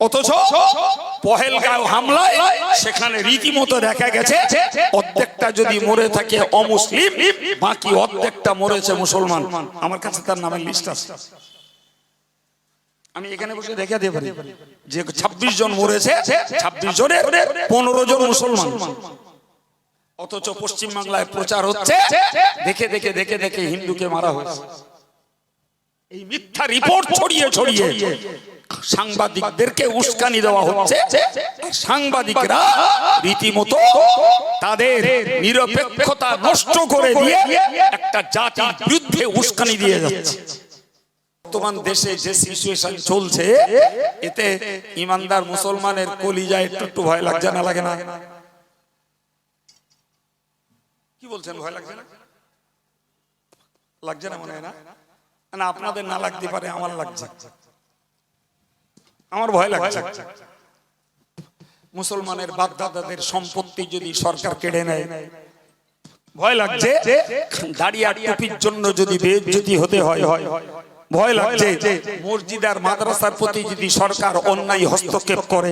অথচ পহেলগাঁও হামলায় সেখানে রীতিমতো দেখা গেছে অর্ধেকটা যদি মরে থাকে অমুসলিম, বাকি অর্ধেকটা মরেছে মুসলমান। আমার কাছে তার নামের লিস্ট আছে, আমি এখানে বসে দেখে দিতে পারি যে 26 জন মরেছে, 26 জনের 15 জন মুসলমান। অথচ পশ্চিম বাংলায় প্রচার হচ্ছে দেখে দেখে দেখে দেখে হিন্দুকে মারা হয়েছে। এই মিথ্যা রিপোর্ট ছড়িয়ে ছড়িয়ে সাংবাদিকদেরকে উস্কানি দেওয়া হচ্ছে। সাংবাদিকরা রীতিমতো তাদের নিরপেক্ষতা নষ্ট করে দিয়ে একটা জাতির বিরুদ্ধে উস্কানি দিয়ে যাচ্ছে। বর্তমান দেশে যে সিচুয়েশন চলছে, এতে ইমানদার মুসলমানের কলিজায় একটু একটু ভয় লাগছে না, লাগে না? কি বলছেন, ভয় লাগছে না? লাগছে না মনে হয় না? না, আপনাদের না লাগতে পারে, আমার লাগছে, আমার ভয় লাগছে। মুসলমানের বাপ-দাদাদের সম্পত্তি যদি সরকার কেড়ে নেয়, ভয় লাগছে। দাড়ি আর টুপির জন্য যদি বেইজ্জতি হতে হয়, ভয় লাগছে। মসজিদ আর মাদ্রাসার প্রতি যদি সরকার অন্যায় হস্তক্ষেপ করে,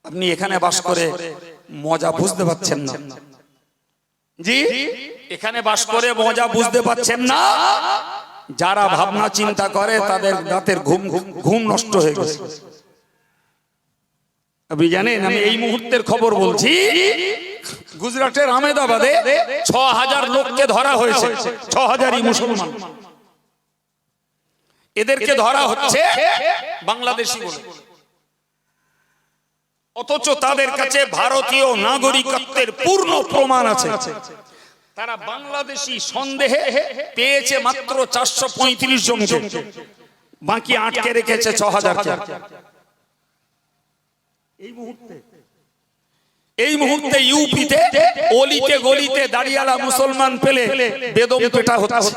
আপনি এখানে বাস করে মজা বুঝতে পারছেন না। জি, এখানে বাস করে মজা বুঝতে পারছেন না। যারা ভাবনা চিন্তা করে তাদের রাতের ঘুম নষ্ট হয়ে গেছে। আপনি জানেন, আমি এই মুহূর্তের খবর বলছি, গুজরাটের আহমেদাবাদে 6000 লোককে ধরা হয়েছে, 6000ই মুসলমান। এদেরকে ধরা হচ্ছে বাংলাদেশি বলে, অথচ তাদের কাছে ভারতীয় নাগরিকত্বের পূর্ণ প্রমাণ আছে। তারা বাংলাদেশি সন্দেহে পেয়েছে মাত্র 435 জনকে, বাকি আটকে রেখেছে 6000 কে। এই মুহূর্তে ইউপিতে অলিতে গলিতে দাড়িওয়ালা মুসলমান পেলে বেদম পেটা হচ্ছে।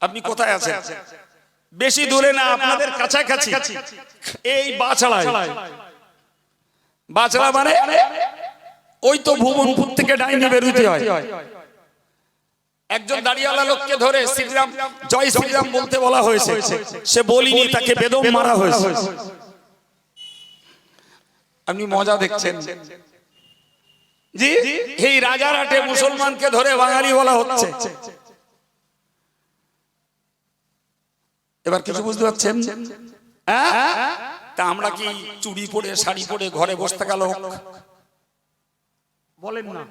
আপনি কোথায় আছেন? বেশি দূরে না, আপনাদের কাছাকাছি এই বাছড়ায়। বাছড়া মানে ওই তো ভুবনপুর থেকে ডাইনি বেরোতে হয়। একজন দাড়িওয়ালা লোককে ধরে শ্রীরাম, জয় শ্রীরাম বলতে বলা হয়েছে, সে বলিনি, তাকে বেদম মারা হয়েছে। আপনি মজা দেখছেন। জি, এই রাজারহাটে মুসলমানকে ধরে বাঙালি বলা হচ্ছে। এবার কিছু বুঝতে পারছেন? তা আমরা কি চুড়ি পরে শাড়ি পরে ঘরে বসে থাকা লোক? বলেন না,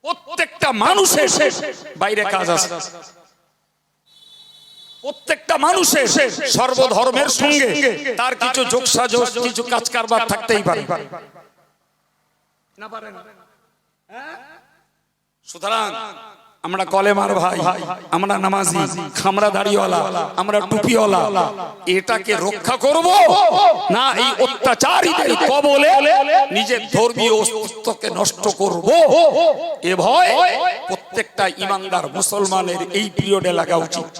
প্রত্যেকটা মানুষের বাইরে কাজ আছে। প্রত্যেকটা মানুষের সর্বধর্মের সঙ্গে তার কিছু যোগসাযোগ, কিছু কাজ কারবার থাকতেই পারে না, পারে না? সুতরাং আমরা কলেমার ভাই, আমরা নামাজি, আমরা দাড়িওয়ালা, আমরা টুপিওয়ালা, এটাকে রক্ষা করব না এই অত্যাচারীদের কবলে নিজের ধর্মীয় অস্তিত্বকে নষ্ট করব, এ ভয় প্রত্যেকটা ইমানদার মুসলমানের এই পিরিয়ডে লাগা উচিত।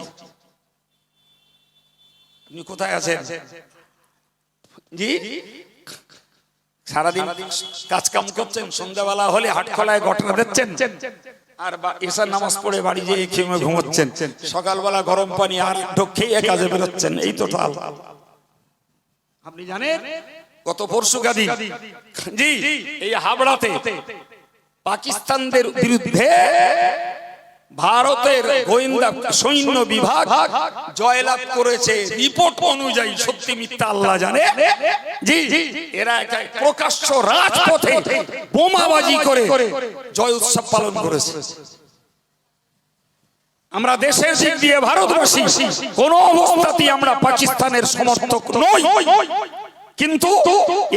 আপনি কোথায় আছেন? জি, সারাদিন কাজ কাম করছেন, সন্ধ্যাবেলা হলে হাটখোলায় ঘটনা দিচ্ছেন, আর এশার নামাজ পড়ে বাড়ি যেয়ে খেয়ে ঘুমোচ্ছেন, সকালবেলা গরম পানি আর ঢোক খেয়ে কাজে বেরোচ্ছেন। এই তো তাল। আপনি জানেন গত পরশু গাদি, জি, এই হাবড়াতে পাকিস্তানদের বিরুদ্ধে ভারতের গোয়েন্দা সৈন্য বিভাগ জয়লাভ করেছে। রিপোর্ট অনুযায়ী, সত্যি মিথ্যা আল্লাহ জানে, জি, এরা প্রকাশ্য রাজপথে বোমাবাজি করে জয় উৎসব পালন করেছে। আমরা দেশের দিক দিয়ে ভারতবাসী কোন অবস্থাতেই আমরা পাকিস্তানের সমর্থক নই, কিন্তু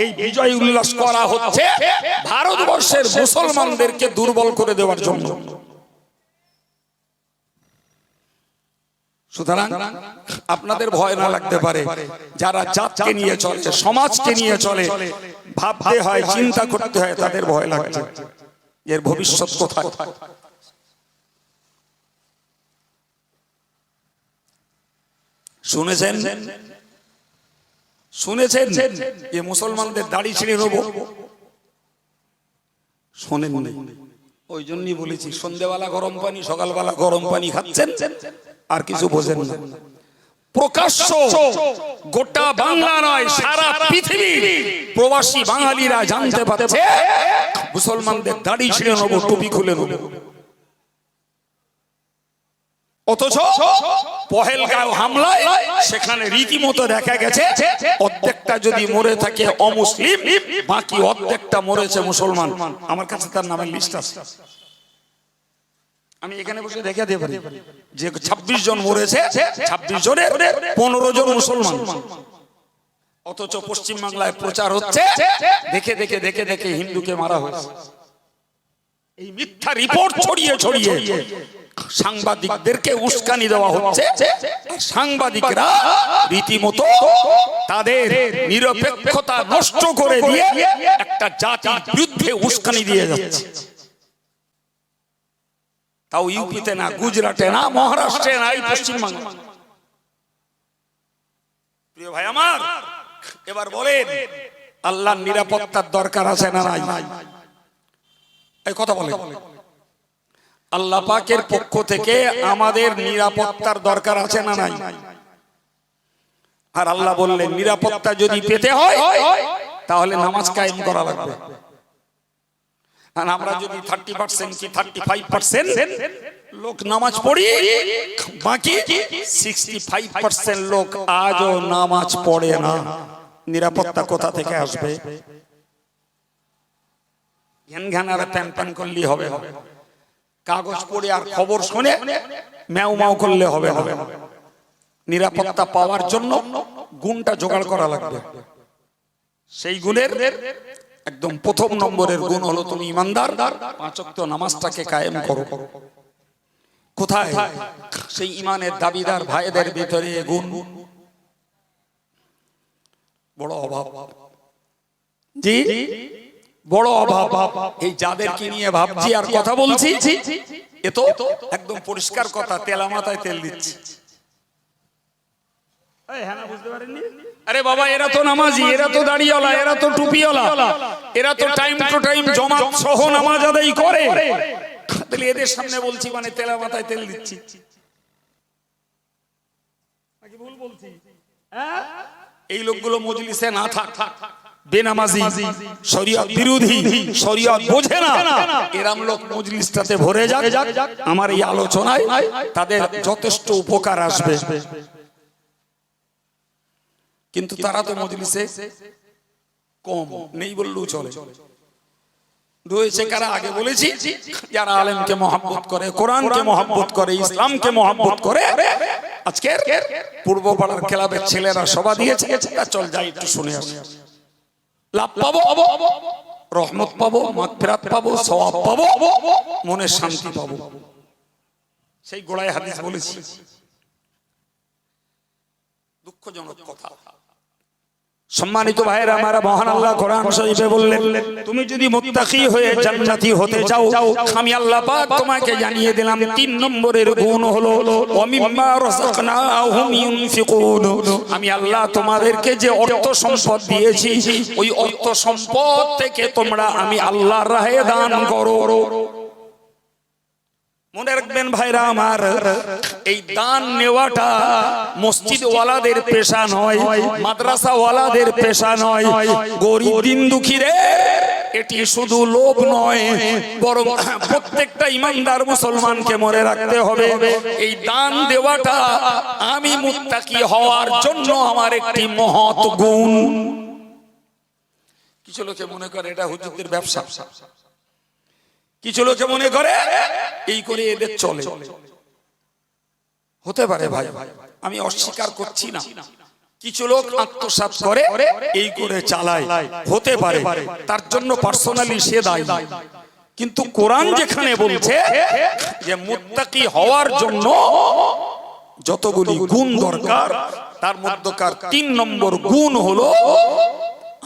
এই বিজয় উল্লাস করা হচ্ছে ভারতবর্ষের মুসলমানদেরকে দুর্বল করে দেওয়ার জন্য। সুতরাং আপনাদের ভয় না লাগতে পারে, যারা জাতকে নিয়ে চলে, সমাজকে নিয়ে চলে, ভাবতে হয়, চিন্তা করতে হয়, তাদের ভয় লাগছে এর ভবিষ্যৎ কোথায়। শুনেছেন শুনেছেন যে মুসলমানদের দাড়ি ছিঁড়ে নেব? শোনেন, ওই জন্যই বলেছি, সন্ধ্যেবেলা গরম পানি, সকালবেলা গরম পানি খাচ্ছেন, আর কিছু বোঝেন না। প্রকাশ্য গোটা বাংলা নয় সারা পৃথিবী প্রবাসী বাঙালিরা জানতে পারছে মুসলমানদের দাড়ি ছিঁড়ে নেবো, টুপি খুলে নেবো। অথচ পহেলগাঁও হামলায় সেখানে রীতিমতো দেখা গেছে অর্ধেকটা যদি মরে থাকে অমুসলিম, বাকি অর্ধেকটা মরেছে মুসলমান। আমার কাছে তার নামের লিস্ট আছে, আমি এখানে বসে দেখে দিতে পারি যে 26 জন মরেছে, 26 জনের 15 জন মুসলমান। অথচ পশ্চিম বাংলায় প্রচার হচ্ছে দেখে দেখে দেখে দেখে হিন্দুকে মারা হয়েছে। এই মিথ্যা রিপোর্ট ছড়িয়ে ছড়িয়ে সাংবাদিকদেরকে উস্কানি দেওয়া হচ্ছে। সাংবাদিকরা রীতিমতো তাদের নিরপেক্ষতা নষ্ট করে দিয়ে একটা জাতির বিরুদ্ধে উস্কানি দিয়ে যাচ্ছে। তাও ইউপিতে না, গুজরাটে না, মহারাষ্ট্রে না, এই পশ্চিমবঙ্গে। প্রিয় ভাই আমার, এবার বলেন আল্লাহর নিরাপত্তার দরকার আছে না নাই? এই কথা বলেন। আল্লাহ পাকের পক্ষ থেকে আমাদের নিরাপত্তার দরকার আছে না নাই? আর আল্লাহ বললেন নিরাপত্তা যদি পেতে হয় তাহলে নামাজ কায়েম করা লাগবে। আর আমরা যদি 30% কি 35% লোক নামাজ পড়ি, বাকি 65% লোক আজও নামাজ পড়ে না। নিরাপত্তা কোথা থেকে আসবে? ঘ্যান ঘ্যান আর প্যান প্যান করলেই হবে? কাগজ পড়ে আর খবর শুনে ম্যাও ম্যাও করলে হবে? নিরাপত্তা পাওয়ার জন্য গুণটা জোগাড় করা লাগবে। সেই গুণের একদম প্রথম নম্বরের গুণ হলো তুমি ইমানদার, 5 ওয়াক্ত নামাজটাকে কায়েম করো। কোথায়? সেই ইমানের দাবিদার ভাইদের ভিতরে গুণ বড় অভাব। জি, বড় অভাব। এই যাদেরকে নিয়ে ভাবছি আর কথা বলছি, এ তো একদম পরিষ্কার কথা, তেলা মাথায় তেল দিচ্ছি। আরে বাবা, এরা তো নামাজি, এরা তো দাড়িওয়ালা, এরা তো টুপিওয়ালা, এরা তো টাইম টু টাইম জামাত সহ নামাজ আদায় করে। তাহলে এদের সামনে বলছি মানে তেলা মাথায় তেল দিচ্ছি নাকি ভুল বলছি? এই লোকগুলো মজলিসে না থাক, বেনামাজি, শরিয়ত বিরোধী, শরিয়ত বোঝে না, এরম লোক মজলিসটাতে ভরে যাক। আমার এই আলোচনায় তাদের যথেষ্ট উপকার আসবে। কিন্তু তারা তো মজলিসে কম, নেই বললেও চলে। রয়েছে কারা? আগে বলেছি, যারা আলেমকে মহব্বত করে, কোরআনকে মহব্বত করে, ইসলামকে মহব্বত করে। আজকে পূর্ব পাড়ার ক্লাবের ছেলেরা সভা দিয়েছে, চল যাই একটু শুনে আসি, লাভ পাবো, রহমত পাবো, মাগফিরাত পাবো, সওয়াব পাবো, মনের শান্তি পাবো। সেই গোড়ায় হাদিস বলেছি। দুঃখজনক কথা। সম্মানিত ভাইরা আমার, মহান আল্লাহ কোরআন শরীফে বললেন তুমি যদি মুত্তাকি হয়ে জান্নাতি হতে চাও, আমি আল্লাহ পাক তোমাকে জানিয়ে দিলাম 3 নম্বরের গুণ হলো ওয়া মিম্মা রাযাকনাহুম ইউনফিকুন। আমি আল্লাহ তোমাদেরকে যে অর্থ সম্পদ দিয়েছি, ওই অর্থ সম্পদ থেকে তোমরা আমি আল্লাহর রাহে দান করো। মনে রাখবেন ভাইরা আমার, এই দান নেওয়াটা মসজিদ ওয়ালাদের পেশা নয়, মাদ্রাসা ওয়ালাদের পেশা নয়, গরিব দিন দুঃখীদের এটি শুধু লোভ নয়, বরং প্রত্যেকটা ইমানদার মুসলমানকে মনে রাখতে হবে এই দান দেওয়াটা আমি মুত্তাকি হওয়ার জন্য আমার একটি মহৎ গুণ। কিছু লোকে মনে করে এটা হুজুরদের ব্যবসা, কিছু লোকে মনে করে এই করে এদের চলে। হতে পারে ভাই, আমি অস্বীকার করছি না, কিছু লোক আত্মসাৎ করে এই করে চালায়, হতে পারে, তার জন্য পার্সোনালি সে দায়ী। কিন্তু কোরআন যেখানে বলছে যে মুত্তাকি হওয়ার জন্য যতগুলি গুণ দরকার, তার মধ্যকার 3 নম্বর গুণ হলো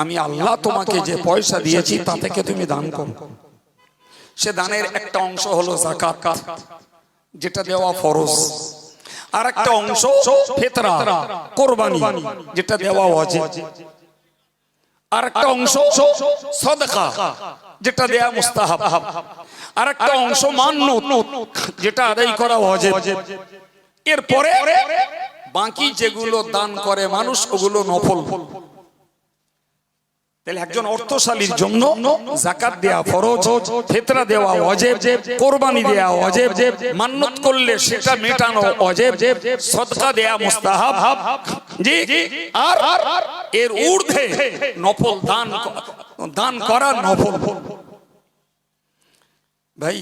আমি আল্লাহ তোমাকে যে পয়সা দিয়েছি তা থেকে তুমি দান করো। সে দানের একটা অংশ হলো যাকাত, যেটা দেওয়া ফরজ, আর একটা অংশ ফিতরা, কুরবানি, যেটা দেওয়া ওয়াজিব, আর একটা অংশ সাদাকা, যেটা দেওয়া মুস্তাহাব, আর একটা অংশ মান্নত, যেটা আদায় করা ওয়াজিব। এরপরে বাকি যেগুলো দান করে মানুষ ওগুলো নফল। তাহলে একজন অর্থশালীর জন্য যাকাত দেয়া ফরজ, ফিতরা দেওয়া ওয়াজিব, কুরবানি দেয়া ওয়াজিব, মান্নত করলে সেটা মেটানো ওয়াজিব, সদকা দেয়া মুস্তাহাব। জি, আর এর ঊর্ধ্বে নফল দান করা নফল। ভাই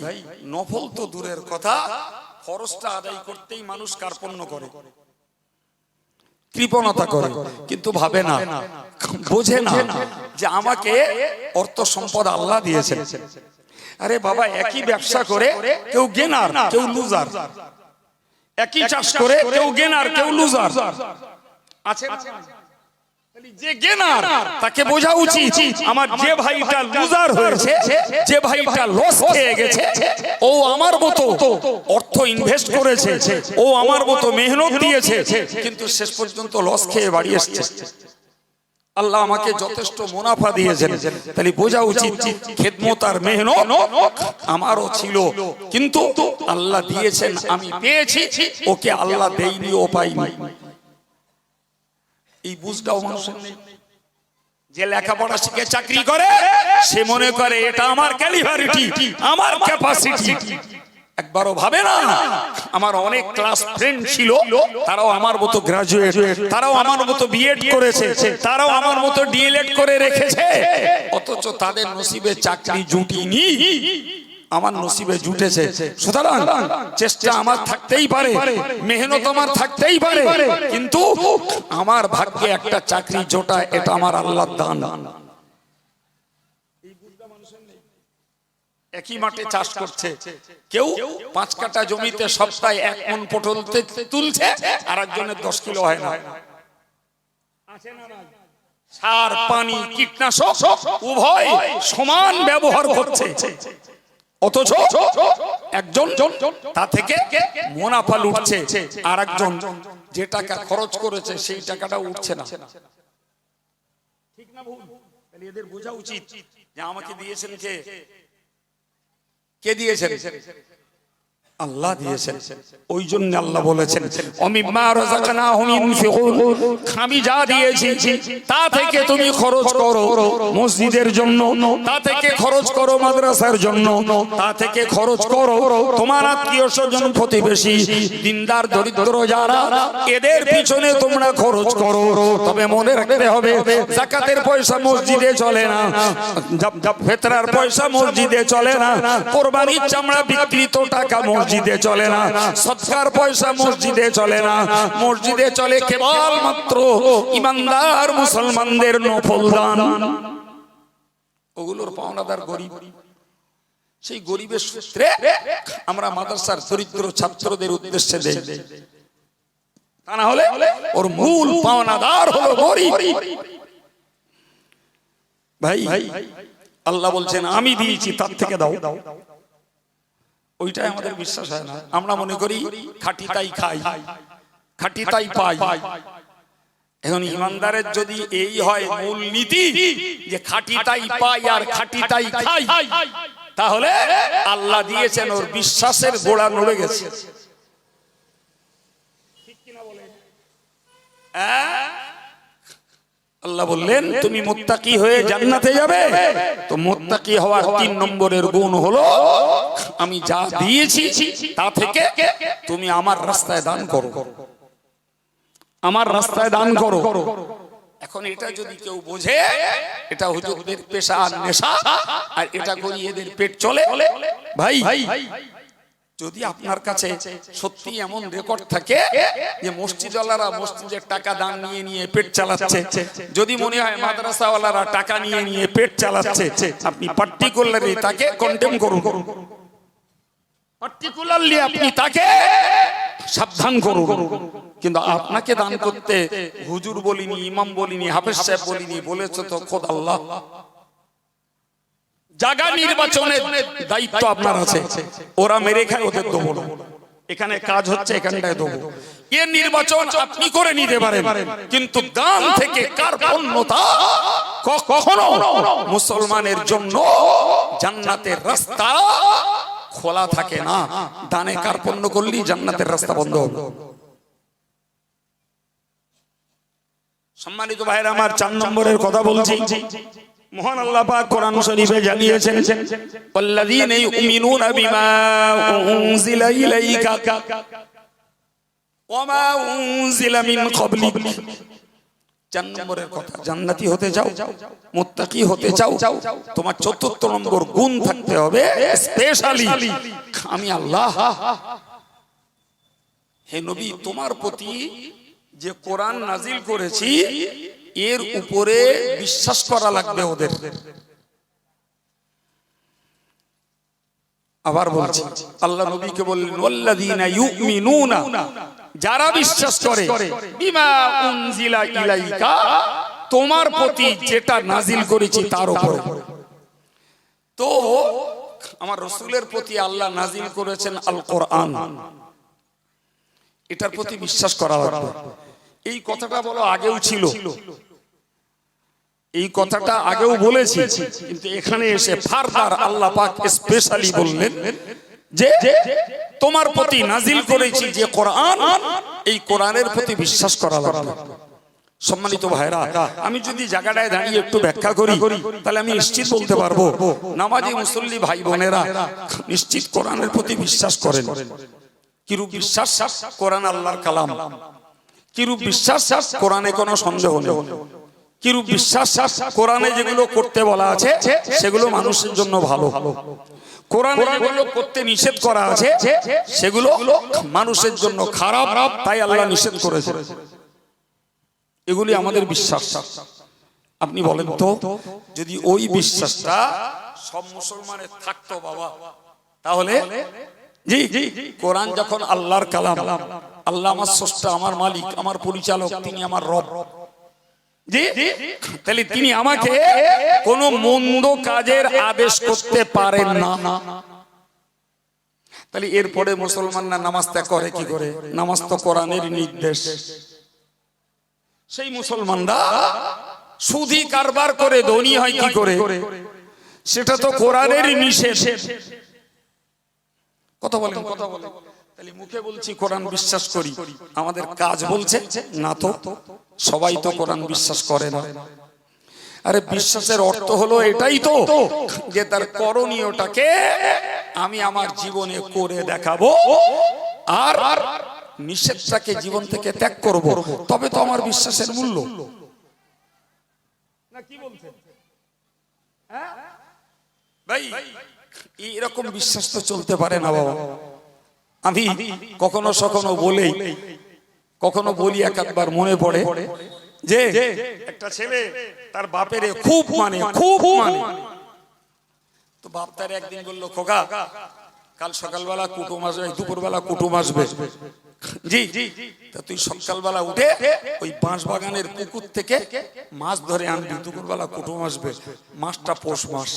নফল তো দূরের কথা, ফরজটা আদায় করতেই মানুষ কার্পণ্য করে, কৃপণতা করে, কিন্তু ভাবে না, বোঝে না যে আমাকে অর্থ সম্পদ আল্লাহ দিয়েছেন। আরে বাবা, একই ব্যবসা করে কেউ গেনার কেউ লুজার, একই চাষ করে কেউ গেনার কেউ লুজার আছে। যে গেনার তাকে বোঝা উচিত আমার যে ভাইটা লুজার হয়েছে, যে ভাইটা লস খেয়ে গেছে, ও আমার মতো অর্থ ইনভেস্ট করেছে, ও আমার মতো মেহনত দিয়েছে, কিন্তু শেষ পর্যন্ত লস খেয়ে বাড়ি এসেছে। আল্লাহ আমাকে যথেষ্ট মুনাফা দিয়েছেন, তাহলে বোঝা উচিত খেদমত আর মেহনত আমারও ছিল, কিন্তু আল্লাহ দিয়েছেন, আমি পেয়েছি, ওকে আল্লাহ দেয়নি, ও পাইনি। এই বুঝটাও মানুষের নেই। যে লেখাপড়া শিখে চাকরি করে সে মনে করে এটা আমার ক্যালিভারিটি, আমার ক্যাপাসিটি। একবারও ভাবে না আমার অনেক ক্লাস ফ্রেন্ড ছিল, তারাও আমার মতো গ্রাজুয়েট, তারাও আমার মতো বিএড করেছে, তারাও আমার মতো ডিএলএড করে রেখেছে, অথচ তাদের নসিবে চাকরি জুটিনি, আমার নসিবে জুটেছে। সুতরাং চেষ্টা আমার থাকতেই পারে, মেহনত আমার থাকতেই পারে, কিন্তু আমার ভাগ্যে একটা চাকরি জোটা, এটা আমার আল্লাহর দান। একই মাঠে চাষ করছে, কেউ 5 কাঠা জমিতে সপ্তাহে 1 মণ পটল তুলছে, আর একজনের 10 কিলো হয় না। সার, পানি, কীটনাশক উভয় সমান ব্যবহার করছে, অথচ একজন তা থেকে মুনাফা লুটছে, আর একজন যে টাকা খরচ করেছে সেই টাকাটা উঠছে না। ঠিক না ভুল? তাহলে এদের বোঝা উচিত যে আমাকে দিয়েছেন কে? কে দিয়েছেন? আল্লাহ দিয়েছেন। ওই জন্য আল্লাহ বলেছেন অমিম্মা রাযাকনাহুম ইউনফিকুন, আমি যা দিয়েছি তা থেকে তুমি খরচ করো মসজিদের জন্য, তা থেকে খরচ করো মাদ্রাসার জন্য, তা থেকে খরচ করো তোমার আত্মীয় স্বজন প্রতিবেশী দিনদার দরিদ্র যারা, এদের পিছনে তোমরা খরচ করো। তবে মনে রাখতে হবে যাকাতের পয়সা মসজিদে চলে না, ফিতরার পয়সা মসজিদে চলে না, কুরবানির চামড়া বিক্রিত টাকা মসজিদে চলে না, সদকার পয়সা মসজিদে চলে না, মসজিদে চলে কেবল মাত্র ইমানদার মুসলমানদের নফল দান। ওগুলোর পাওনাদার গরিব, সেই গরিবের সূত্রে আমরা মাদ্রাসার দরিদ্র ছাত্রদের উদ্দেশ্যে দেই, তা না হলে ওর মূল পাওনাদার হলো গরিব। ভাই আল্লাহ বলছেন আমি দিয়েছি, তার থেকে দাও। ওইটাই আমাদের বিশ্বাস হয় না, আমরা মনে করি খাঁটি তাই খাই, খাঁটি তাই পাই। এখন ইমানদারের যদি এই হয় মূল নীতি যে খাঁটি তাই পাই আর খাঁটি তাই খাই, তাহলে আল্লাহ দিয়েছেন ওর বিশ্বাসের গোড়া নড়ে গেছে। আল্লাহ বললেন তুমি মুত্তাকি হয়ে জান্নাতে যাবে, তো মুত্তাকি হওয়ার 3 নম্বরের গুণ হলো আমি যা দিয়েছি তা থেকে তুমি আমার রাস্তায় দান করো, আমার রাস্তায় দান করো। এখন এটা যদি কেউ বোঝে এটা হুজুরদের পেশা আর নেশা, আর এটা করি এদের পেট চলে, ভাই যদি আপনার কাছে সত্যি এমন রেকর্ড থাকে যে মসজিদওয়ালারা মসজিদের টাকা দান নিয়ে নিয়ে পেট চালাচ্ছে, যদি মনে হয় মাদ্রাসাওয়ালারা টাকা নিয়ে নিয়ে পেট চালাচ্ছে, আপনি পার্টিকুলারলি তাকে কন্ডেম করুন, পার্টিকুলারলি আপনি তাকে সাবধান করুন। কিন্তু আপনাকে দান করতে হুজুর বলিনি, ইমাম বলিনি, হাফেজ সাহেব বলিনি, বলেছে তো খোদ আল্লাহ। জায়গা নির্বাচনের দায়িত্ব আপনার আছে, ওরা মেরে খায় ওদের দেবো না, এখানে কাজ হচ্ছে এখানটায় দেবো, এর নির্বাচন আপনি করে নিতে পারেন, কিন্তু দান থেকে কার্পণ্যতা কখনো মুসলমানের জন্য জান্নাতের রাস্তা খোলা থাকে না। দানে কার্পণ্য করলেই জান্নাতের রাস্তা বন্ধ হবে। সম্মানিত ভাইরা আমার, 4 নম্বরের কথা বলছি। মহান আল্লাহ পাক কোরআন শরীফে জানিয়েছেন, আল্লাযীনা ইউমিনুনা বিমা উনজিলা ইলাইকা ওয়া মা উনজিলা মিন ক্বাবলিক। 4 নম্বরের কথা, জান্নাতি হতে চাও, মুত্তাকি হতে চাও, তোমার 4th নম্বর গুণ থাকতে হবে স্পেশালি আমি আল্লাহ। হে নবী, তোমার প্রতি যে কোরআন নাজিল করেছি এর উপরে বিশ্বাস করা লাগবে ওদের। আবার বলছি, আল্লাহ নবীকে বললেন ওয়াল্লাযীনা ইউমিনুনা, যারা বিশ্বাস করে, বিমা উনজিলা ইলাইকা, তোমার প্রতি যেটা নাজিল করেছি তার উপরে। তো আমার রাসূলের প্রতি আল্লাহ নাজিল করেছেন আল কোরআন, এটার প্রতি বিশ্বাস করা লাগবে। এই কথাটা বলো আগেও ছিল, এই কথাটা আগেও বলেছি, কিন্তু এখানে এসে ফারদার আল্লাহ পাক স্পেশালি বললেন যে তোমার প্রতি নাজিল করেছি যে কোরআন, এই কোরআনের প্রতি বিশ্বাস করা লাগবে। সম্মানিত ভাইরা, আমি যদি জায়গাটায় দাঁড়িয়ে একটু ব্যাখ্যা করি তাহলে আমি নিশ্চিত বলতে পারবো নামাজি মুসল্লি ভাই বোনেরা নিশ্চিত কোরআনের প্রতি বিশ্বাস করেন। কিরূপ বিশ্বাস? কোরআন আল্লাহর কালাম। কিরূপ বিশ্বাস? কোরআনে কোনো সন্দেহ নেই। কিরূপ বিশ্বাস? কোরআনে যেগুলো করতে বলা আছে সেগুলো মানুষের জন্য ভালো। কোরআনে যেগুলো করতে নিষেধ করা আছে সেগুলো মানুষের জন্য খারাপ, তাই আল্লাহ নিষেধ করেছে। এগুলি আমাদের বিশ্বাস। আপনি বলেন তো, যদি ওই বিশ্বাসটা সব মুসলমানের থাকতো বাবা, তাহলে জি কোরআন যখন আল্লাহর কালাম, আল্লাহ আমার স্রষ্টা, আমার মালিক, আমার পরিচালক, তিনি আমার রব, জি তাহলে তিনি আমাকে কোনো মন্দ কাজের আদেশ করতে পারেন না। তাহলে এরপরে মুসলমানরা নামাজ ত্যাগ করে কি করে? নামাজ তো কোরআনের নির্দেশ। সেই মুসলমানরা সুদি কারবার করে ধনী হয় কি করে? সেটা তো কোরআনের নিষেধ। কথা বলেন, কথা বলেন। তাহলে মুখে বলছি কোরআন বিশ্বাস করি, আমাদের কাজ বলছে না তো। সবাই তো কোরআন বিশ্বাস করে না। আরে বিশ্বাসের অর্থ হলো এটাই তো যে তার করণীয়টাকে আমি আমার জীবনে করে দেখাবো, আর নিষেধটাকে জীবন থেকে ত্যাগ করব, তবে তো আমার বিশ্বাসের মূল্য। না কি বলছেন ভাই? এরকম বিশ্বাস তো চলতে পারে না বাবা। আমি কখনো সখনো কখনো বলি, এক একবার মনে পড়ে যে একটা ছেলে তার বাপের খুব মানে তো বাপ তার একদিন বললো, খোকা কাল সকালবেলা কুটুম আসবে, দুপুরবেলা কুটুম আসবে, জি তা তুই সকালবেলা উঠে ওই বাঁশ বাগানের পুকুর থেকে মাছ ধরে আনবি, দুপুরবেলা কুটুম আসবে, মাছটা পৌষ মাস।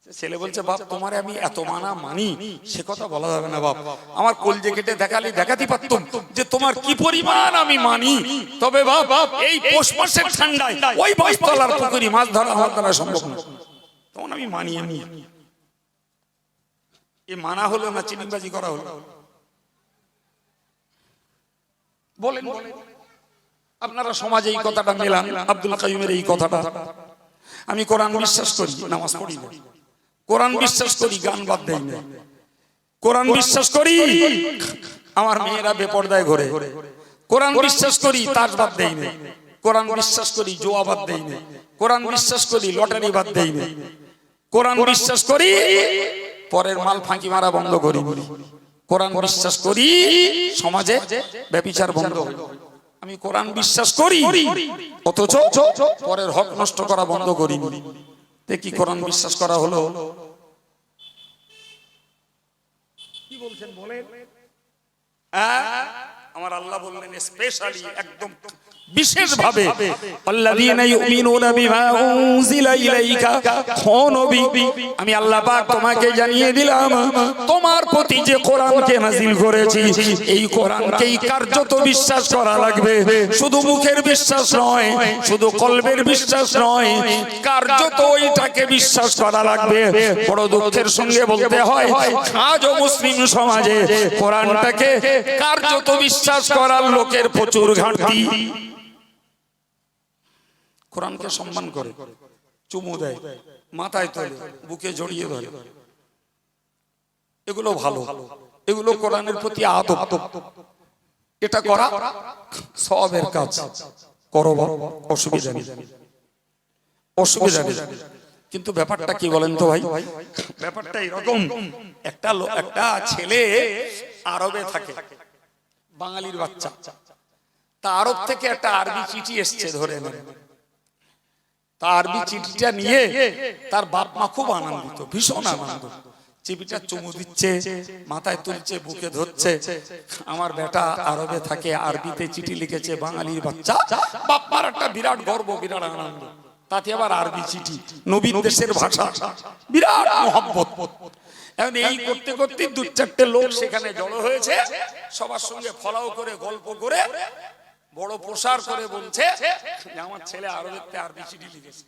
ছেলে বলছে, বাপ তোমারে আমি এত মানি, সে কথা বলা যাবে না বাপ, আমার কলজে কেটে দেখাতে পারতাম যে তোমার কি পরিমাণ আমি মানি, তবে বাপ এই পৌষ মাসের ঠান্ডায় ওই বাঁশতলার পুকুরি মাছ ধরা আমার দ্বারা সম্ভব না, তখন আমি মানি। আমি এ মানা হলো না চিনিবাজি করা হলো? বলেন আপনারা সমাজে এই কথাটা মেলান, আব্দুল কাইয়ুমের এই কথাটা। আমি কোরআন বিশ্বাস করি, নামাজ পড়ি না। কোরআন বিশ্বাস করি, গান বাদ দেই না। কোরআন বিশ্বাস করি, আমার মেয়েরা বেপরদায় ঘোরে। কোরআন বিশ্বাস করি, তাস বাদ দেই না। কোরআন বিশ্বাস করি, জুয়া বাদ দেই না। কোরআন বিশ্বাস করি, লটারি বাদ দেই না। কোরআন বিশ্বাস করি, পরের মাল ফাঁকি মারা বন্ধ করি। কোরআন বিশ্বাস করি, সমাজে ব্যভিচার বন্ধ। আমি কোরআন বিশ্বাস করি, অথচ পরের হক নষ্ট করা বন্ধ করি। কি কোরআন বিশ্বাস করা হলো? কি বলছেন বলেন? আমার আল্লাহ বললেন স্পেশালি, একদম বিশেষভাবে, আল্লাযীনা ইউমিনুনা বিমা উনজিলা ইলাইকা, ও নবী আমি আল্লাহ পাক তোমাকে জানিয়ে দিলাম তোমার প্রতি যে কোরআনকে নাজিল করেছি, এই কোরআনকেই কার্যত বিশ্বাস করা লাগবে। শুধু মুখের বিশ্বাস নয়, শুধু কলবের বিশ্বাস নয়, কার্যত ওইটাকে বিশ্বাস করা লাগবে। বড় দুঃখের সঙ্গে বলতে হয়, আজও মুসলিম সমাজে কোরআনটাকে কার্যত বিশ্বাস করার লোকের প্রচুর ঘাটতি। কোরআনকে সম্মান করে, চুমু দেয়, মাথায় তোলে, বুকে জড়িয়ে ধরে, এগুলো ভালো, এগুলো কোরআনের প্রতি আদব। এটা করা সওয়াবের কাজ, করো, অসুবিধা নেই, অসুবিধা নেই। কিন্তু ব্যাপারটা কি বলেন তো ভাই, ব্যাপারটা এরকম, একটা ছেলে আরবে থাকে, বাঙালির বাচ্চা, তা আরব থেকে একটা আরবি চিঠি এসছে, ধরে নেন। তা আরবি চিঠিটা নিয়ে তার বাপ মা খুব আনন্দিত, ভীষণ আনন্দ। চিঠিটা চুমু দিচ্ছে, মাথায় তুলছে, বুকে ধরছে। আমার বেটা আরবে থাকে, আরবিতে চিঠি লিখেছে, বাঙালির বাচ্চা। বাপ মার একটা বিরাট গর্ব, বিরাট আনন্দ, তাতে আবার আরবি চিঠি, নবীন দেশের ভাষা, বিরাট মহব্বত। এখন এই করতে করতে দু চারটে লোক সেখানে জড়ো হয়েছে, সবার সঙ্গে ফলাও করে, গল্প করে, বড় প্রসার করে বলছে যে আমার ছেলে আরবিতে আরবি চিঠি লিখেছে।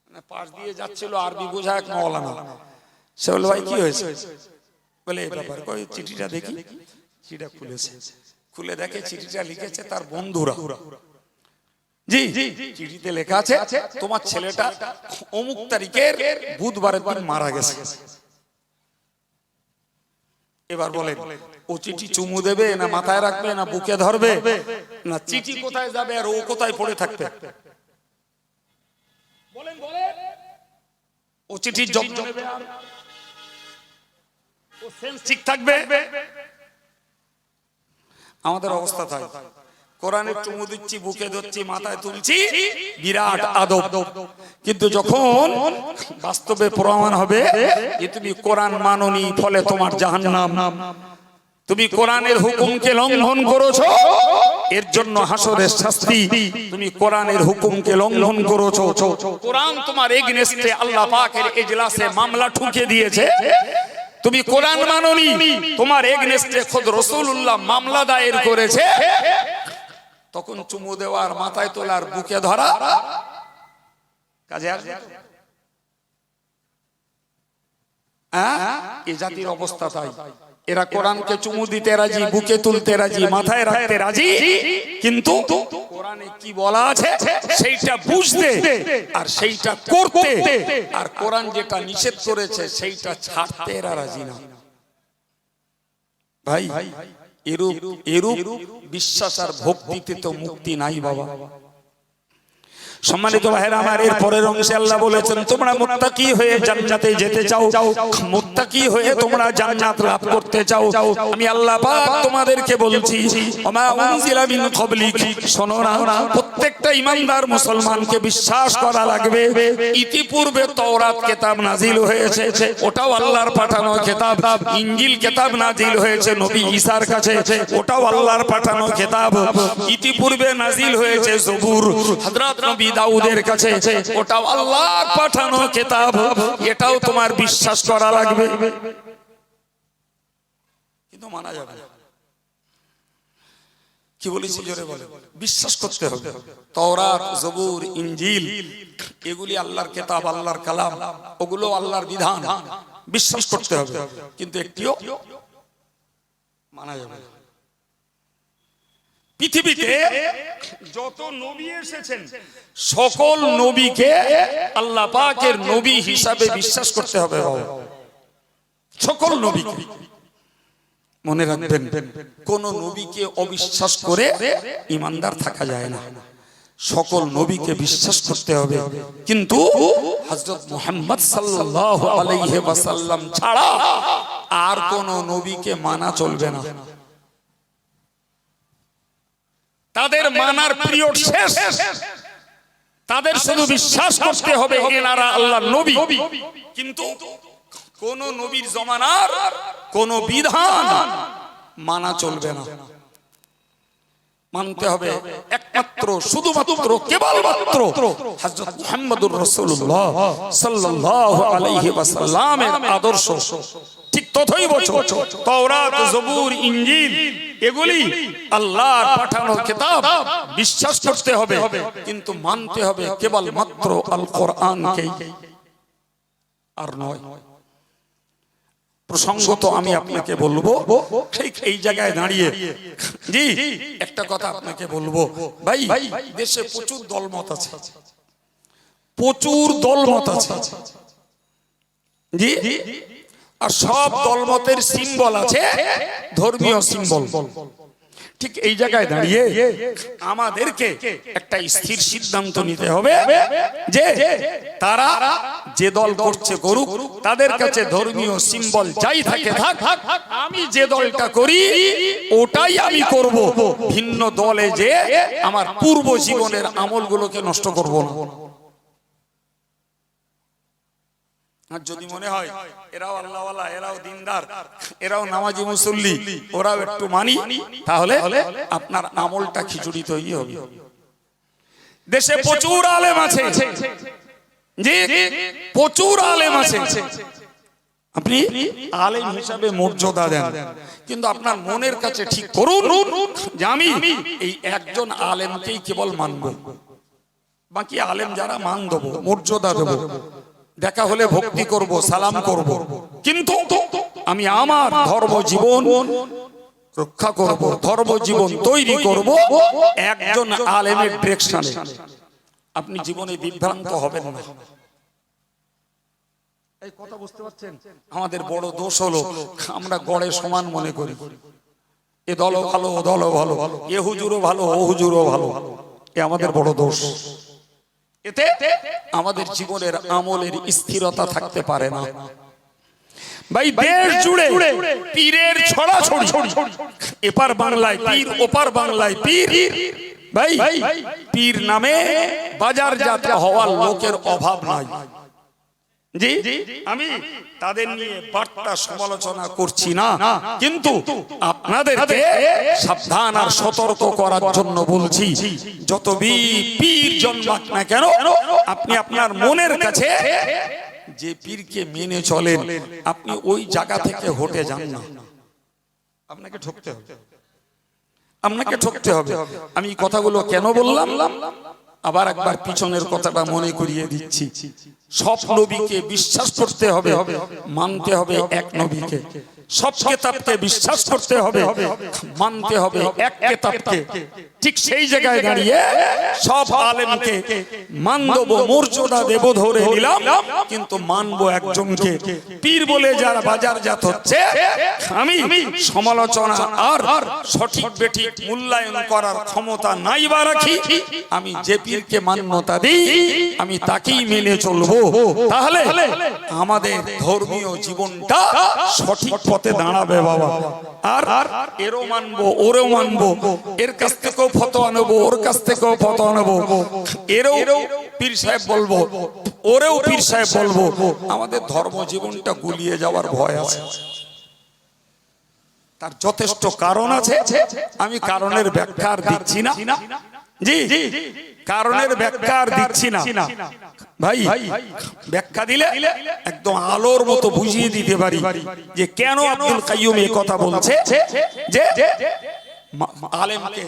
মানে পাশ দিয়ে যাচ্ছিল আরবি বোঝা এক মওলানা, সে বলল ভাই কি হয়েছে? বলে এই ব্যাপার, কই চিঠিটা দেখি। চিঠিটা খুলেছে, খুলে দেখে চিঠিটা লিখেছে তার বন্ধুরা। জি, চিঠিতে লেখা আছে তোমার ছেলেটা অমুক তারিখের বুধবারের দিন মারা গেছে। এবার বলেন, ও চিঠি চুমু দেবে না মাথায় রাখবে না বুকে ধরবে, না চিঠি কোথায় যাবে আর ও কোথায় পড়ে থাকবে? বলেন, ও চিঠির যত্ন নেবে আর ও সেন্স ঠিক থাকবে? আমাদের অবস্থা তাই, কোরআনে চুমু দিচ্ছি, বুকে ধরছি, মাথায় তুলছি, বিরাট আদব। কিন্তু যখন বাস্তবে প্রমাণ হবে যে তুমি কোরআন মানোনি, ফলে তোমার জাহান্নাম, তুমি কোরআনের হুকুমকে লঙ্ঘন করেছো, এর জন্য হাসরের শাস্তি। তুমি কোরআনের হুকুমকে লঙ্ঘন করেছো, কোরআন তোমার এগেইনস্টে আল্লাহ পাকের এজলাসে মামলা ঠুকে দিয়েছে। তুমি কোরআন মানোনি, তোমার এগেইনস্টে খোদ রাসূলুল্লাহ মামলা দায়ের করেছে। তখন চুমু দেওয়ার, মাথায় তোলার, বুকে ধরা কাজে আসবে? এই জাতির অবস্থা তাই। এরা কোরআনকে চুমু দিতে রাজি, বুকে তুলতে রাজি, মাথায় রাখতে রাজি, কিন্তু কোরআনে কি বলা আছে সেইটা বুঝতে আর সেইটা করতে, আর কোরআন যেটা নিষেধ করেছে সেইটা ছাড়তে এরা রাজি না। ভাই, এরূপ বিশ্বাস আর ভক্তিতে তো মুক্তি নাই বাবা। সম্মানিত ভাইরা আমার, এর পরের অংশে আল্লাহ বলেছেন তোমরা মুত্তাকি হয়ে জান্নাতে যেতে চাও, মুত্তাকি হয়ে তোমরা জান্নাত লাভ করতে চাও। আমি আল্লাহ পাক তোমাদেরকে বলছি, ওমা উনজিলা মিন ক্বাবলিক, শোনো না, প্রত্যেকটা ঈমানদার মুসলমানকে বিশ্বাস করা লাগবে ইতিপূর্বে তাওরাত কিতাব নাজিল হয়েছে, ওটাও আল্লাহর পাঠানো কিতাব। ইনজিল কিতাব নাজিল হয়েছে নবী ঈসার কাছে, ওটাও আল্লাহর পাঠানো কিতাব। ইতিপূর্বে নাজিল হয়েছে জবুর হযরত নবী দাউদের কাছে, ওটাও আল্লাহর পাঠানো কিতাব। এটাও তোমার বিশ্বাস করা লাগবে, কিন্তু মানা যাবে না। কি বলেছি জোরে বলে, বিশ্বাস করতে হবে। তাওরাত, জবুর, ইনজিল এগুলি আল্লাহর কিতাব, আল্লাহর কালাম, ওগুলো আল্লাহর বিধান, বিশ্বাস করতে হবে, কিন্তু একটিও মানা যাবে না। পৃথিবীতে যত নবী এসেছেন সকল নবীকে আল্লাহ পাকের নবী হিসাবে বিশ্বাস করতে হবে। সকল নবীকে মনে রাখবেন, কোন নবীকে অবিশ্বাস করে ঈমানদার থাকা যায় না। সকল নবীকে বিশ্বাস করতে হবে, কিন্তু হযরত মুহাম্মদ সাল্লাল্লাহু আলাইহি ওয়াসাল্লাম ছাড়া আর কোন নবীকে মানা চলবে না। তাদের মানার পিরিয়ড শেষ, তাদের শুধু বিশ্বাস করতে হবে এনারা আল্লাহর নবী, কিন্তু কোন নবীর জমানার কোন বিধান মানা চলবে না। মানতে হবে একমাত্র, শুধুমাত্র, কেবলমাত্র হযরত মুহাম্মদুর রাসূলুল্লাহ সাল্লাল্লাহু আলাইহি ওয়াসাল্লামের আদর্শ। ঠিক ততইব তাওরাত, জবুর, ইনজিল এগুলি আল্লাহর পাঠানো কিতাব, বিশ্বাস করতে হবে, কিন্তু মানতে হবে কেবলমাত্র আল কোরআনকে, আর নয়। প্রসঙ্গত আমি আপনাকে বলবো, ঠিক এই জায়গায় দাঁড়িয়ে জি একটা কথা আপনাকে বলবো। ভাই, দেশে প্রচুর দলমত আছে, প্রচুর দলমত আছে, জি, আর সব দলমতের সিম্বল আছে, ধর্মীয় সিম্বল। ঠিক এই জায়গায় দাঁড়িয়ে আমাদেরকে একটা স্থির সিদ্ধান্ত নিতে হবে যে তারা যে দল করছে করুক, তাদের কাছে ধর্মীয় সিম্বল যাই থাকে থাক, আমি যে দলটা করি ওটাই আমি করব। ভিন্ন দলে যে আমার পূর্ব জীবনের আমলগুলোকে নষ্ট করব না। আর যদি মনে হয় এরাও আল্লাহওয়ালা, এরাও দিনদার, এরাও নামাজি মুসল্লি, ওরাও একটু মানি, তাহলে আপনার আমলটা খিচুড়ি তৈরি হবে। দেশে প্রচুর আলেম আছে, জি, প্রচুর আলেম আছে, আপনি আলেম হিসাবে মর্যাদা দেন, কিন্তু আপনার মনের কাছে ঠিক করুন যে আমি এই একজন আলেমকেই কেবল মানব, বাকি আলেম যারা মান দেবো, মর্যাদা দেবো, দেখা হলে ভক্তি করব, সালাম করব, কিন্তু আমি আমার ধর্ম জীবন রক্ষা করব, ধর্ম জীবন তৈরি করব একজন আলেমের ডিরেকশনে। আপনি জীবনে বিভ্রান্ত হবেন না। এই কথা বুঝতে পারছেন? আমাদের বড় দোষ হলো আমরা গড়ে সমান মনে করি, এ দলও ভালো, ও দলও ভালো, এ হুজুরও ভালো, ও হুজুরও ভালো। এ আমাদের বড় দোষ। এতে আমাদের জীবনের আমলের স্থিরতা থাকতে পারে না। ভাই, দেশ জুড়ে পীরের ছড়াছড়ি, এপার বাংলায় পীর, ওপার বাংলায় পীর। ভাই, পীর নামে বাজার জাত হওয়ার লোকের অভাব নাই, জি, আমি তাদের নিয়ে বার্তা সমালোচনা করছি না, কিন্তু আপনাদেরকে সাবধান আর সতর্ক করার জন্য বলছি, যত পীর জন্মাক না কেন, আপনি আপনার মনের কাছে যে পীরকে মেনে চলেন, আপনি ওই জায়গা থেকে হটে যান না। আপনাকে ঠকতে হবে, আপনাকে ঠকতে হবে। আমি কথাগুলো কেন বললাম, আবার একবার পিছনের কথাটা মনে করিয়ে দিচ্ছি। সব নবীকে বিশ্বাস করতে হবে, মানতে হবে এক নবীকে। সব কিতাবকে বিশ্বাস করতে হবে, মানতে হবে এক কিতাবকে। ঠিক সেই জায়গায় দাঁড়িয়ে সব আলেমকে মানব, মর্যাদা দেব, ধরে নিলাম, কিন্তু মানবো একজনকে। পীর বলে যারা বাজারজাত হচ্ছে, আমি সমালোচনা আর সঠিক বেঠিক মূল্যায়ন করার ক্ষমতা নাই বা রাখি। আমি যে পীরকে মান্যতা দিই, আমি তাকেই মেনে চলবো। তাহলে আমাদের ধর্মীয় জীবনটা সঠিক পথে দাঁড়াবে বাবা। আর এরও মানবো, ওরেও মানবো, এর কাছ থেকেও ফতোয়া নেবো, ওর কাছ থেকেও ফতোয়া নেবো, এরও পীর সাহেব বলবো, ওরেও পীর সাহেব বলবো। আমাদের ধর্ম জীবনটা গুলিয়ে যাওয়ার ভয় আছে। তার যথেষ্ট কারণ আছে, আমি কারণের ব্যাখ্যা আর দিচ্ছি না, জি, কারণের ব্যাখ্যা আর দিচ্ছি না। ভাই, ব্যাখ্যা দিলে একদম আলোর মতো বুঝিয়ে দিতে পারি যে কেন আব্দুল কাইয়ুম এই কথা বলছে যে আলেমকে,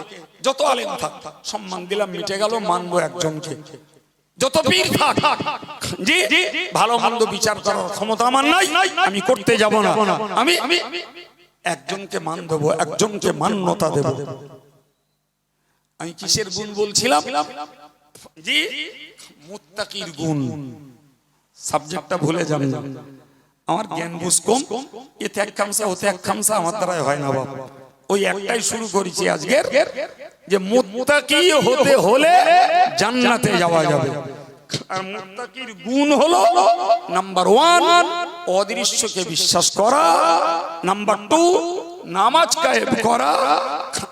যত আলেম থাক সম্মান দিলাম, মিটে গেল, মানবো একজনকে। যত পীর থাক, জি, ভালো মন্দ বিচার করার ক্ষমতা আমার নাই, আমি করতে যাব না। আমি একজনকে মান দেবো, একজনকে মান্যতা দেব। আমি কিসের গুণ বলছিলাম? জি, মুত্তাকির গুণ। সাবজেক্টটা ভুলে যাবেন, আমার জ্ঞান বুঝ কম, এতে এক খামসা ওতে এক খামসা আমার দ্বারাই হয় না বাবা। ওই একটাই শুরু করেছি আজকের, যে মুত্তাকি হতে হলে জান্নাতে যাওয়া যাবে। আর মুত্তাকির গুণ হলো নাম্বার 1 অদৃশ্যকে বিশ্বাস করা, নাম্বার 2 নামাজ কায়েম করা,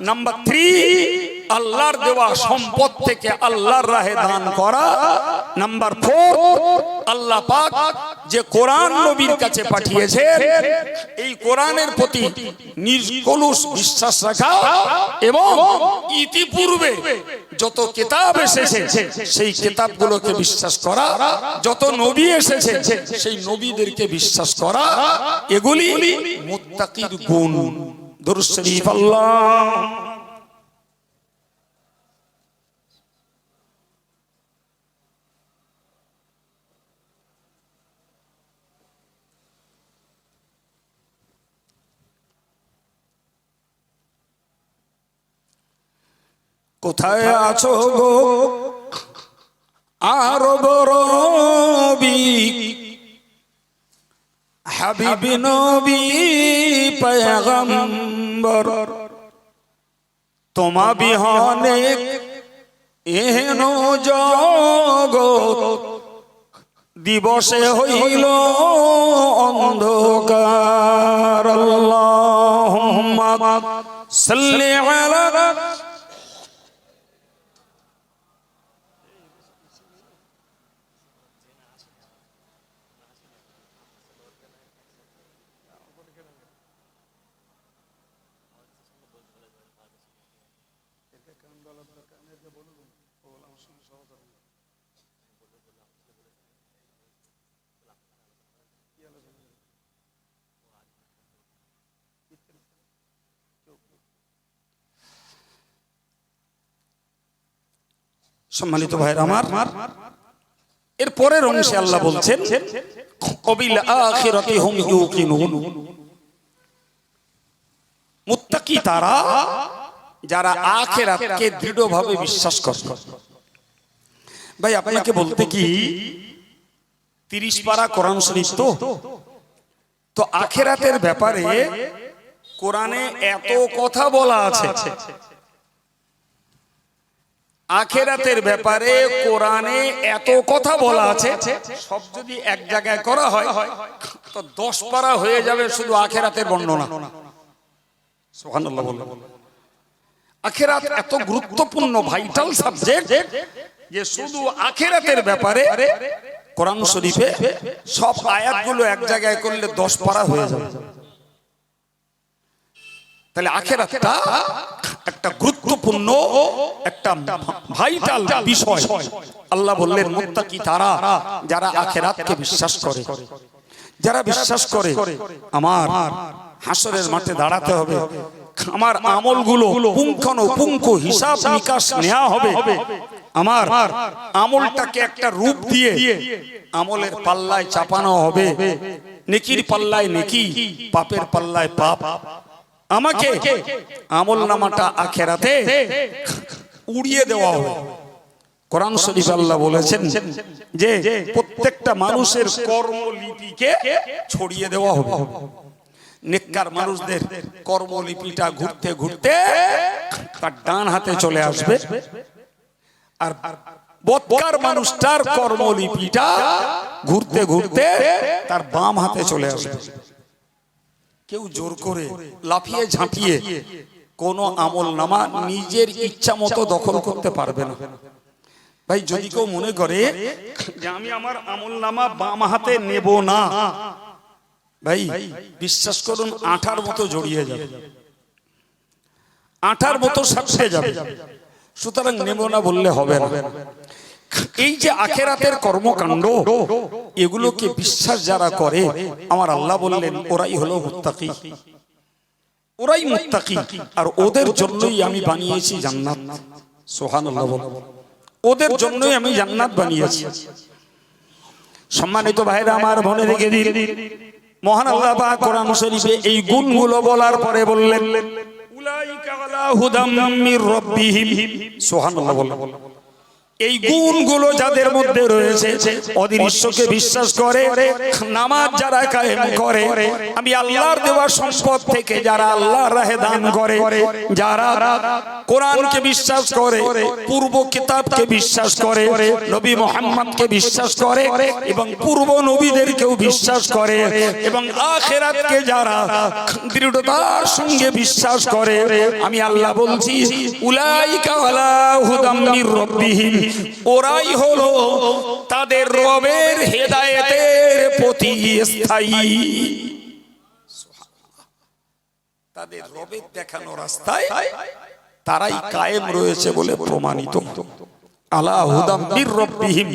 নাম্বার 3 আল্লাহর দেওয়া সম্পদ থেকে আল্লাহর রাহে দান করা, নাম্বার 4 আল্লাহ পাক যে কোরআন নবীর কাছে পাঠিয়েছেন এই কোরআনের প্রতি নিষ্কলুষ বিশ্বাস রাখা, এবং ইতিপূর্বে যত কিতাব এসেছে সেই কিতাবগুলোকে বিশ্বাস করা, যত নবী এসেছে সেই নবীদেরকে বিশ্বাস করা, এগুলি মুত্তাকির গুণ। দুরূদ শরীফ আল্লাহ। কোথায় আছো গো আরব রবি হাবিব নবী পয়গম্বর তোমা বিহনে এহেন জগৎ দিবসে হইল অন্ধকার আল্লাহুম্মা সাল্লি আলা সম্মানিত ভাইরা আমার, এর পরের অংশে আল্লাহ বলছেন কবিল আখিরাতি হুম ইউকিনুন, মুত্তাকি তারা যারা আখিরাতকে দৃঢ়ভাবে বিশ্বাস করে। ভাই আপনাকে বলতে কি 30 পারা কোরআন শরীফ তো আখিরাতের ব্যাপারে কোরআনে এত কথা বলা আছে, আখিরাতের ব্যাপারে কোরআনে এত কথা বলা আছে, সব যদি এক জায়গায় করা হয় তো 10 পারা হয়ে যাবে শুধু আখিরাতের বর্ণনা। সুবহানাল্লাহ বলুন। আখিরাত এত গুরুত্বপূর্ণ ভাইটাল সাবজেক্ট যে শুধু আখিরাতের ব্যাপারে কোরআন শরীফে সব আয়াতগুলো এক জায়গায় করলে 10 পারা হয়ে যাবে। তাহলে আখিরাতটা একটা গুরুত্বপূর্ণ একটা ভাইটাল বিষয়। আল্লাহ বললেন মুত্তাকি তারা যারা আখিরাতকে বিশ্বাস করে, যারা বিশ্বাস করে আমার হাসরের মাঠে দাঁড়াতে হবে, আমার আমলগুলো পুঙ্খানুপুঙ্খ হিসাব নিকাশ নেওয়া হবে, আমার আমলটাকে একটা রূপ দিয়ে আমলের পাল্লায় চাপানো হবে, নেকির পাল্লায় নেকি, পাপের পাল্লায় পাপ। আমাকে আমল নামাটা আখিরাতে উড়িয়ে দেওয়া হবে। কোরআন শরীফে আল্লাহ বলেছেন যে প্রত্যেকটা মানুষের কর্মলিপিকে ছড়িয়ে দেওয়া হবে। নেককার মানুষদের কর্মলিপিটা ঘুরতে ঘুরতে তার ডান হাতে চলে আসবে, আর বদকার মানুষটার কর্মলিপিটা ঘুরতে ঘুরতে তার বাম হাতে চলে আসবে। কেউ জোর করে লাফিয়ে ঝাঁপিয়ে কোনো আমল নামা নিজের ইচ্ছা মতো দখল করতে পারবে না। ভাই যদি কেউ মনে করে যে আমি আমার আমল নামা বাম হাতে নেব না, ভাই বিশ্বাস করুন আঠার মতো জড়িয়ে যাবে, আঠার মতো সাথে যাবে। সুতরাং নেব না বললে হবে না। এই যে আখিরাতের কর্মকাণ্ড, এগুলোকে বিশ্বাস যারা করে আমার আল্লাহ বললেন ওরাই হলো মুত্তাকি, ওরাই মুত্তাকি। আর ওদের জন্যই আমি বানিয়েছি জান্নাত। সুবহানাল্লাহ বলুন। ওদের জন্যই আমি জান্নাত বানিয়েছি। সম্মানিত ভাইরা আমার, মনে রেখে দিন মহান আল্লাহ পাক কোরআন শরীফে এই গুণগুলো বলার পরে বললেন উলাইকা আলা হুদাম মির রাব্বিহিম। সুবহানাল্লাহ বলুন। এই গুণগুলো যাদের মধ্যে রয়েছে, অদৃশ্যকে বিশ্বাস করে, নামাজ যারা কায়েম করে, আমি আল্লাহর দেওয়া সম্পদ থেকে যারা আল্লাহর রাহে দান করে, যারা কোরআনকে বিশ্বাস করে, পূর্ব কিতাবকে বিশ্বাস করে, নবী মুহাম্মদকে বিশ্বাস করে এবং পূর্ব নবীদেরকেও বিশ্বাস করে এবং আখিরাতকে যারা দৃঢ়তার সঙ্গে বিশ্বাস করে, আমি আল্লাহ বলছি উলাইকা আলা হুদাম মির রাব্বিহিম, ওরাই হলো তাদের রবের হেদায়েতের প্রতি স্থায়ী। তাদের রবের দেখানো রাস্তায় তারাই কায়েম রয়েছে বলে প্রমাণিত। আলা হুদাম মির রাব্বিহিম,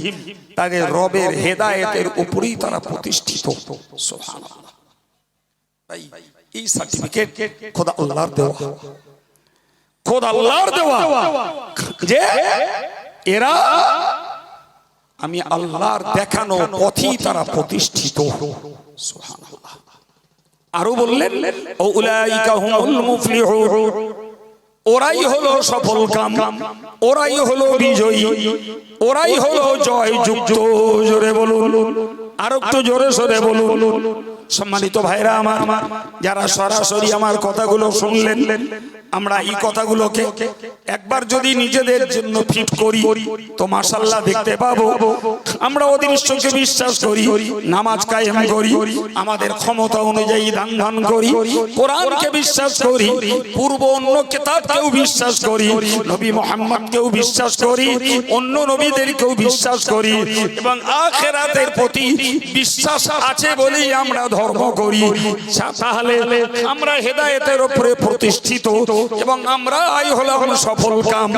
তাদের রবের হেদায়েতের উপরেই তারা প্রতিষ্ঠিত। সুবহানাল্লাহ। ভাই এই সার্টিফিকেট খোদা আল্লাহর দেওয়া, খোদা আল্লাহর দেওয়া যে এরা আমি আল্লাহর দেখানো পথেই তারা প্রতিষ্ঠিত। সুবহানাল্লাহ। আরো বললেন উলাইকা হুমুল মুফলিহুন, ওরাই হলো সফল কাম, ওরাই হলো বিজয়ী, ওরাই হলো জয় যুক্ত। জোরে বলুন, আর একটু জোরে সরে বলুন। সম্মানিত ভাইরা আমার, যারা সরাসরি আমার কথাগুলো শুনলেন, আমরা এই কথাগুলোকে একবার যদি নিজেদের জন্য ফিট করি তো মাশাআল্লাহ দেখতে পাবো আমরা অদৃশ্যকে বিশ্বাস করি, নামাজ কায়েম করি, আমাদের ক্ষমতা অনুযায়ী দান ধান করি, কোরআনকে বিশ্বাস করি, পূর্ব অন্য কিতাবকেও বিশ্বাস করি, নবী মুহাম্মদকেও বিশ্বাস করি, অন্য নবীদেরকেও বিশ্বাস করি এবং আখিরাতের প্রতি বিশ্বাস আছে বলেই আমরা ধর্ম করি। তাহলে আমরা হেদায়েতের উপরে প্রতিষ্ঠিত এবং আমরাই হলাম সফল কাম।